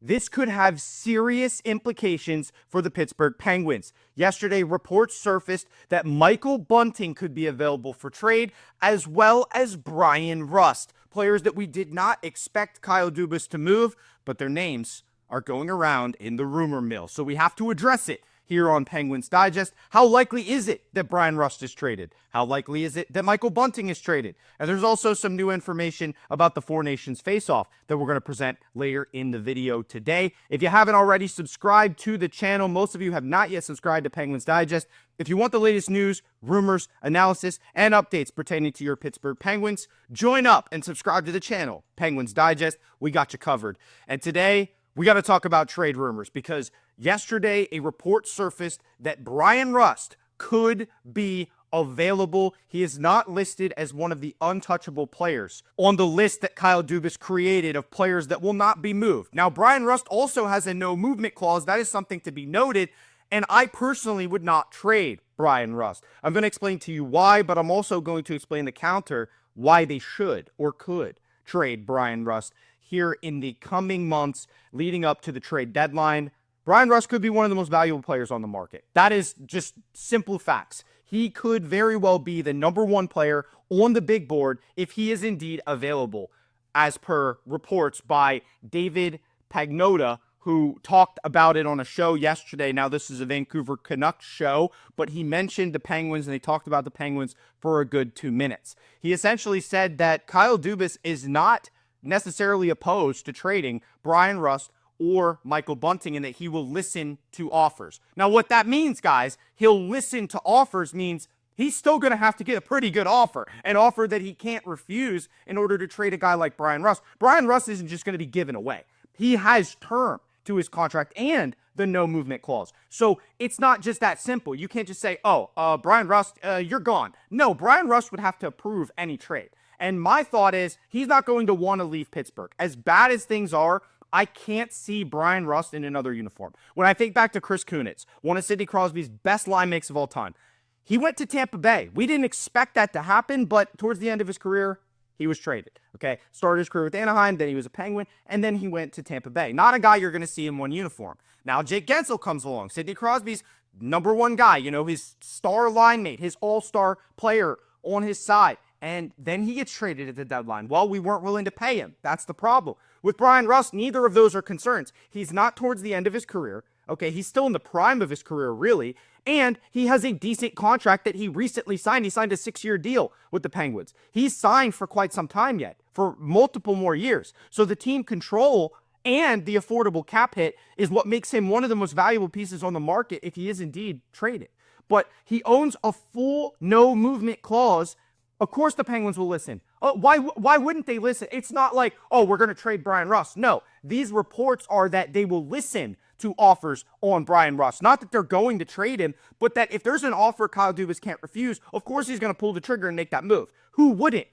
this could have serious implications for the Pittsburgh Penguins. Yesterday, reports surfaced that Michael Bunting could be available for trade, as well as Bryan Rust, players that we did not expect Kyle Dubas to move, but their names are going around in the rumor mill. So we have to address it here on Penguins Digest. How likely is it that Bryan Rust is traded? How likely is it that Michael Bunting is traded? And there's also some new information about the Four Nations face-off that we're going to present later in the video today. If you haven't already subscribed to the channel, most of you have not yet subscribed to Penguins Digest. If you want the latest news, rumors, analysis, and updates pertaining to your Pittsburgh Penguins, join up and subscribe to the channel, Penguins Digest. We got you covered. And today, we got to talk about trade rumors because yesterday a report surfaced that Bryan Rust could be available. He is not listed as one of the untouchable players on the list that Kyle Dubas created of players that will not be moved. Now, Bryan Rust also has a no movement clause. That is something to be noted. And I personally would not trade Bryan Rust. I'm going to explain to you why, but I'm also going to explain the counter why they should or could trade Bryan Rust here in the coming months leading up to the trade deadline. Bryan Rust could be one of the most valuable players on the market. That is just simple facts. He could very well be the number one player on the big board if he is indeed available, as per reports by David Pagnotta, who talked about it on a show yesterday. Now, this is a Vancouver Canucks show, but he mentioned the Penguins, and they talked about the Penguins for a good 2 minutes. He essentially said that Kyle Dubas is not necessarily opposed to trading Bryan Rust or Michael Bunting, and that he will listen to offers. Now, what that means, guys, he'll listen to offers means he's still going to have to get a pretty good offer, an offer that he can't refuse in order to trade a guy like Bryan Rust. Bryan Rust isn't just going to be given away. He has term to his contract and the no movement clause. So it's not just that simple. You can't just say, Bryan Rust, you're gone. No, Bryan Rust would have to approve any trade. And my thought is he's not going to want to leave Pittsburgh. As bad as things are, I can't see Bryan Rust in another uniform. When I think back to Kris Kunitz, one of Sidney Crosby's best line makes of all time, he went to Tampa Bay. We didn't expect that to happen, but towards the end of his career, he was traded, okay? Started his career with Anaheim, then he was a Penguin, and then he went to Tampa Bay. Not a guy you're going to see in one uniform. Now, Jake Guentzel comes along. Sidney Crosby's number one guy, his star line mate, his all-star player on his side. And then he gets traded at the deadline. Well, we weren't willing to pay him. That's the problem. With Bryan Rust, neither of those are concerns. He's not towards the end of his career. Okay, he's still in the prime of his career, really. And he has a decent contract that he recently signed. He signed a 6-year deal with the Penguins. He's signed for quite some time yet, for multiple more years. So the team control and the affordable cap hit is what makes him one of the most valuable pieces on the market if he is indeed traded. But he owns a full no movement clause. Of course the Penguins will listen. Why wouldn't they listen? It's not like, we're going to trade Bryan Rust. No, these reports are that they will listen to offers on Bryan Rust. Not that they're going to trade him, but that if there's an offer Kyle Dubas can't refuse, of course he's going to pull the trigger and make that move. Who wouldn't?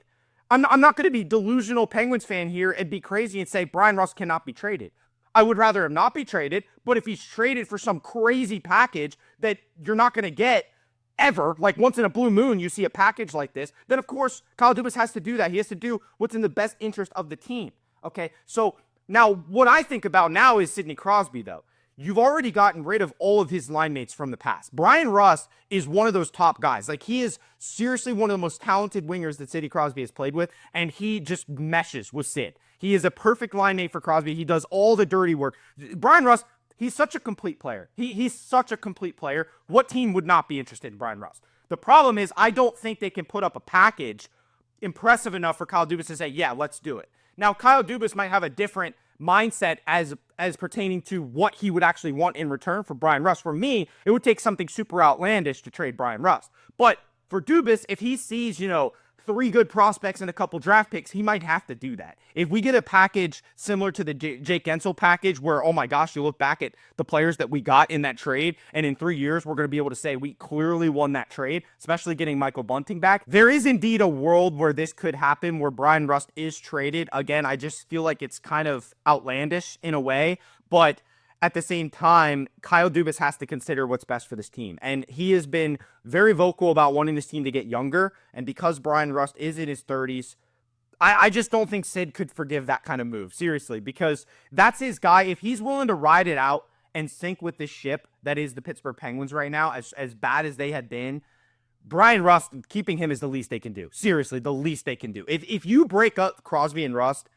I'm not going to be delusional Penguins fan here and be crazy and say Bryan Rust cannot be traded. I would rather him not be traded, but if he's traded for some crazy package that you're not going to get ever, like once in a blue moon you see a package like this, then of course Kyle Dubas has to do that. He has to do what's in the best interest of the team. Okay, so now what I think about now is Sidney Crosby, though. You've already gotten rid of all of his line mates from the past. Bryan Rust is one of those top guys. Like, he is seriously one of the most talented wingers that Sidney Crosby has played with, and he just meshes with Sid. He is a perfect line mate for Crosby. He does all the dirty work. Bryan Rust, he's such a complete player. He's such a complete player. What team would not be interested in Bryan Rust? The problem is I don't think they can put up a package impressive enough for Kyle Dubas to say, yeah, let's do it. Now, Kyle Dubas might have a different mindset as pertaining to what he would actually want in return for Bryan Rust. For me, it would take something super outlandish to trade Bryan Rust. But for Dubas, if he sees, 3 good prospects and a couple draft picks, he might have to do that. If we get a package similar to the Jake Guentzel package where, oh my gosh, you look back at the players that we got in that trade, and in 3 years, we're going to be able to say we clearly won that trade, especially getting Michael Bunting back. There is indeed a world where this could happen, where Bryan Rust is traded. Again, I just feel like it's kind of outlandish in a way, but at the same time, Kyle Dubas has to consider what's best for this team. And he has been very vocal about wanting this team to get younger. And because Bryan Rust is in his 30s, I just don't think Sid could forgive that kind of move, seriously, because that's his guy. If he's willing to ride it out and sink with this ship that is the Pittsburgh Penguins right now, as bad as they had been, Bryan Rust, keeping him is the least they can do. Seriously, the least they can do. If you break up Crosby and Rust,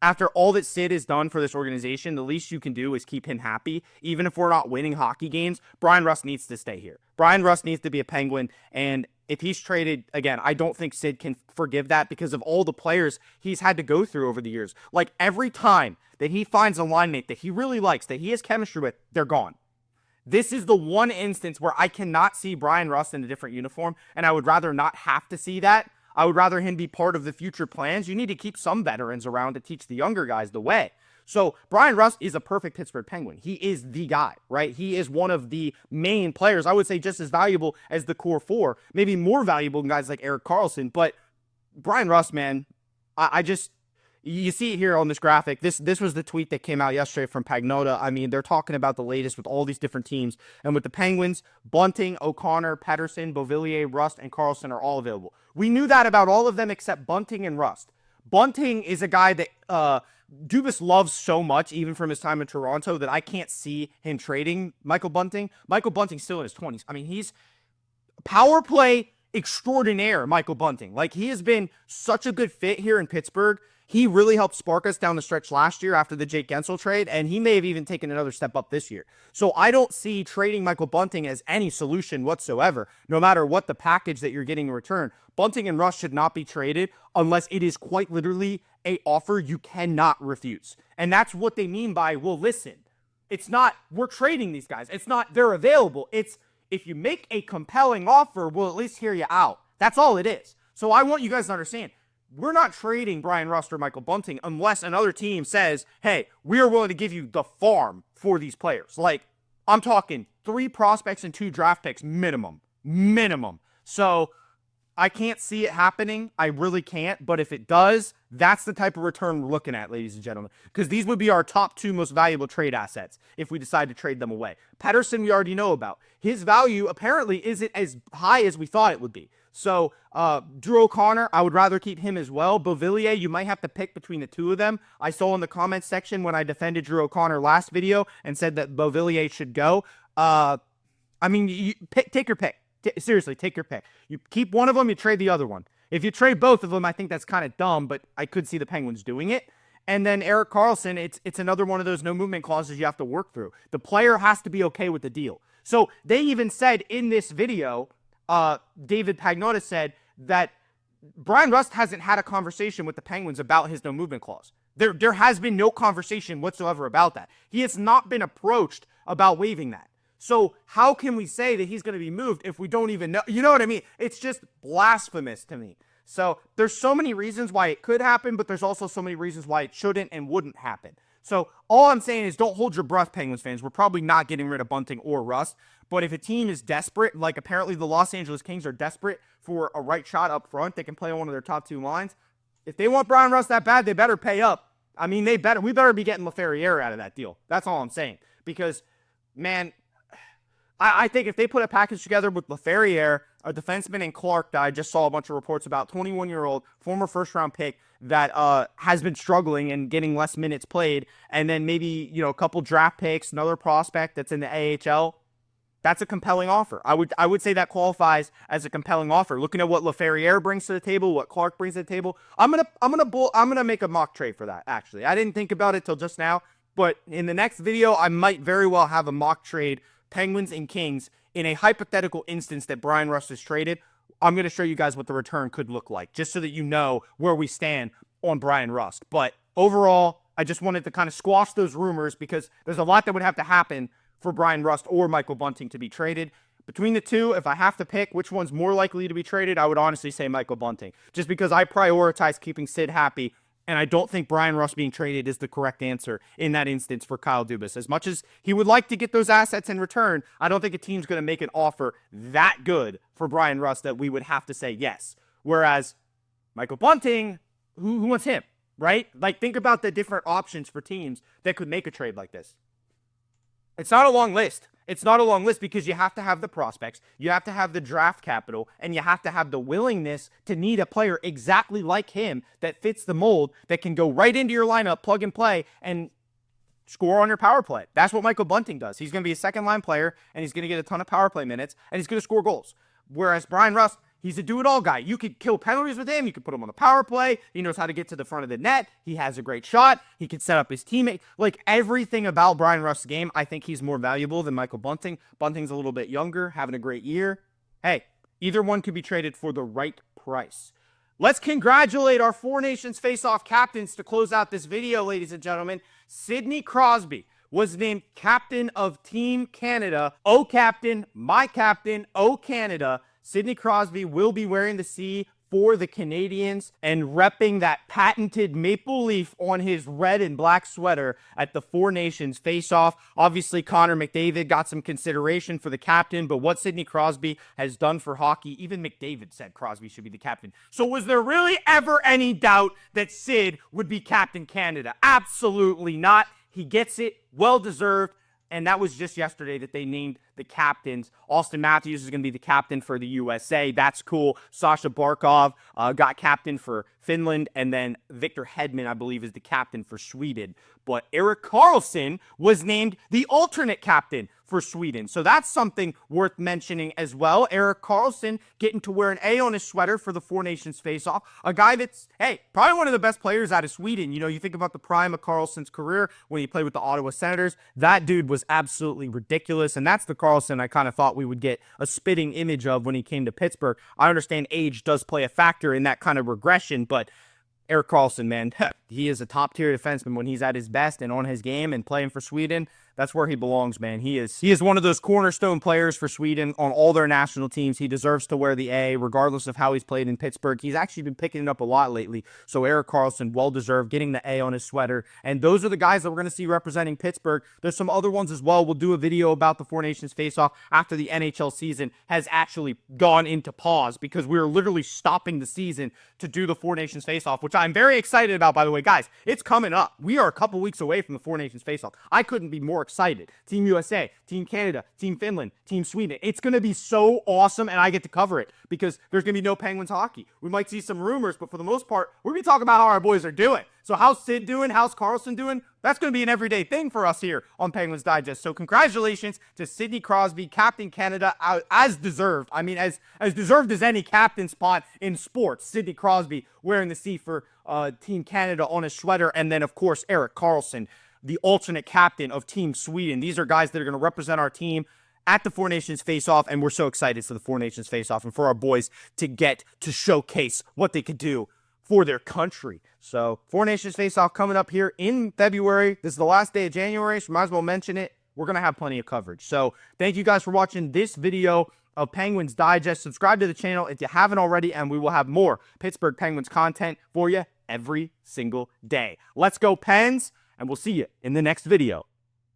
after all that Sid has done for this organization, the least you can do is keep him happy. Even if we're not winning hockey games, Bryan Rust needs to stay here. Bryan Rust needs to be a Penguin, and if he's traded, again, I don't think Sid can forgive that because of all the players he's had to go through over the years. Like, every time that he finds a line mate that he really likes, that he has chemistry with, they're gone. This is the one instance where I cannot see Bryan Rust in a different uniform, and I would rather not have to see that. I would rather him be part of the future plans. You need to keep some veterans around to teach the younger guys the way. So Bryan Rust is a perfect Pittsburgh Penguin. He is the guy, right? He is one of the main players. I would say just as valuable as the core four, maybe more valuable than guys like Erik Karlsson. But Bryan Rust, man, I just, you see it here on this graphic. This was the tweet that came out yesterday from Pagnota. I mean, they're talking about the latest with all these different teams. And with the Penguins, Bunting, O'Connor, Pettersson, Beauvillier, Rust, and Karlsson are all available. We knew that about all of them except Bunting and Rust. Bunting is a guy that Dubas loves so much, even from his time in Toronto, that I can't see him trading Michael Bunting. Michael Bunting's still in his 20s. I mean, he's power play extraordinaire, Michael Bunting. Like, he has been such a good fit here in Pittsburgh. He really helped spark us down the stretch last year after the Jake Gensel trade, and he may have even taken another step up this year. So I don't see trading Michael Bunting as any solution whatsoever, no matter what the package that you're getting in return. Bunting and Rust should not be traded unless it is quite literally a offer you cannot refuse. And that's what they mean by, well, listen, it's not, we're trading these guys. It's not, they're available. It's, if you make a compelling offer, we'll at least hear you out. That's all it is. So I want you guys to understand, we're not trading Bryan Rust or Michael Bunting unless another team says, hey, we are willing to give you the farm for these players. Like, I'm talking 3 prospects and 2 draft picks minimum. So I can't see it happening. I really can't. But if it does, that's the type of return we're looking at, ladies and gentlemen. Because these would be our top 2 most valuable trade assets if we decide to trade them away. Pettersson, we already know about. His value apparently isn't as high as we thought it would be. So Drew O'Connor, I would rather keep him as well. Beauvillier, you might have to pick between the 2 of them. I saw in the comments section when I defended Drew O'Connor last video and said that Beauvillier should go. I mean, take your pick. Seriously, take your pick. You keep one of them, you trade the other one. If you trade both of them, I think that's kind of dumb, but I could see the Penguins doing it. And then Erik Karlsson, it's another one of those no movement clauses you have to work through. The player has to be okay with the deal. So they even said in this video, David Pagnota said that Bryan Rust hasn't had a conversation with the Penguins about his no movement clause. There has been no conversation whatsoever about that. He has not been approached about waiving that. So how can we say that he's going to be moved if we don't even know? You know what I mean? It's just blasphemous to me. So there's so many reasons why it could happen, but there's also so many reasons why it shouldn't and wouldn't happen. So all I'm saying is don't hold your breath, Penguins fans. We're probably not getting rid of Bunting or Rust. But if a team is desperate, like apparently the Los Angeles Kings are desperate for a right shot up front, they can play on one of their top 2 lines. If they want Bryan Rust that bad, they better pay up. I mean, we better be getting LaFerriere out of that deal. That's all I'm saying. Because, man, I think if they put a package together with LaFerriere, a defenseman, and Clark that I just saw a bunch of reports about, 21-year-old former first-round pick that has been struggling and getting less minutes played, and then maybe, a couple draft picks, another prospect that's in the AHL, that's a compelling offer. I would say that qualifies as a compelling offer. Looking at what LaFerriere brings to the table, what Clark brings to the table, I'm gonna make a mock trade for that. Actually, I didn't think about it till just now, but in the next video, I might very well have a mock trade. Penguins and Kings in a hypothetical instance that Bryan Rust is traded. I'm going to show you guys what the return could look like, just so that you know where we stand on Bryan Rust. But overall, I just wanted to kind of squash those rumors because there's a lot that would have to happen for Bryan Rust or Michael Bunting to be traded. Between the 2, if I have to pick which one's more likely to be traded, I would honestly say Michael Bunting, just because I prioritize keeping Sid happy. And I don't think Bryan Rust being traded is the correct answer in that instance for Kyle Dubas. As much as he would like to get those assets in return, I don't think a team's going to make an offer that good for Bryan Rust that we would have to say yes. Whereas Michael Bunting, who wants him, right? Like, think about the different options for teams that could make a trade like this. It's not a long list. It's not a long list because you have to have the prospects, you have to have the draft capital, and you have to have the willingness to need a player exactly like him that fits the mold, that can go right into your lineup, plug and play, and score on your power play. That's what Michael Bunting does. He's going to be a second-line player, and he's going to get a ton of power play minutes, and he's going to score goals. Whereas Bryan Rust, he's a do-it-all guy. You could kill penalties with him. You could put him on the power play. He knows how to get to the front of the net. He has a great shot. He can set up his teammate. Like, everything about Bryan Rust's game, I think he's more valuable than Michael Bunting. Bunting's a little bit younger, having a great year. Hey, either one could be traded for the right price. Let's congratulate our Four Nations Face-Off captains to close out this video, ladies and gentlemen. Sidney Crosby was named captain of Team Canada. Oh, captain, my captain, oh, Canada. Sidney Crosby will be wearing the C for the Canadians and repping that patented maple leaf on his red and black sweater at the Four Nations Face-Off. Obviously, Connor McDavid got some consideration for the captain, but what Sidney Crosby has done for hockey, even McDavid said Crosby should be the captain. So was there really ever any doubt that Sid would be Captain Canada? Absolutely not. He gets it, well-deserved. And that was just yesterday that they named the captains. Austin Matthews is going to be the captain for the USA. That's cool. Sasha Barkov got captain for Finland. And then Victor Hedman, I believe, is the captain for Sweden. But Erik Karlsson was named the alternate captain for Sweden. So that's something worth mentioning as well. Erik Karlsson getting to wear an A on his sweater for the Four Nations Face-Off. A guy that's, hey, probably one of the best players out of Sweden. You know, you think about the prime of Karlsson's career when he played with the Ottawa Senators. That dude was absolutely ridiculous. And that's the Karlsson I kind of thought we would get a spitting image of when he came to Pittsburgh. I understand age does play a factor in that kind of regression, but Erik Karlsson, man, he is a top-tier defenseman when he's at his best and on his game and playing for Sweden. That's where he belongs, man. He is one of those cornerstone players for Sweden on all their national teams. He deserves to wear the A, regardless of how he's played in Pittsburgh. He's actually been picking it up a lot lately. So Erik Karlsson, well-deserved, getting the A on his sweater. And those are the guys that we're going to see representing Pittsburgh. There's some other ones as well. We'll do a video about the Four Nations Face-Off after the NHL season has actually gone into pause because we're literally stopping the season to do the Four Nations Face-Off, which I'm very excited about, by the way. Guys, it's coming up. We are a couple weeks away from the Four Nations Face-Off. I couldn't be more excited. Team USA, Team Canada, Team Finland, Team Sweden. It's going to be so awesome, and I get to cover it because there's going to be no Penguins hockey. We might see some rumors, but for the most part, we're going to talk about how our boys are doing. So how's Sid doing? How's Karlsson doing? That's going to be an everyday thing for us here on Penguins Digest. So congratulations to Sidney Crosby, Captain Canada, as deserved. I mean, as deserved as any captain spot in sports. Sidney Crosby wearing the C for Team Canada on his sweater. And then, of course, Erik Karlsson, the alternate captain of Team Sweden. These are guys that are going to represent our team at the Four Nations Face-Off, and we're so excited for the Four Nations Face-Off and for our boys to get to showcase what they could do for their country. So, Four Nations Face-Off coming up here in February. This is the last day of January, so might as well mention it. We're going to have plenty of coverage. So, thank you guys for watching this video of Penguins Digest. Subscribe to the channel if you haven't already, and we will have more Pittsburgh Penguins content for you every single day. Let's go, Pens! And we'll see you in the next video.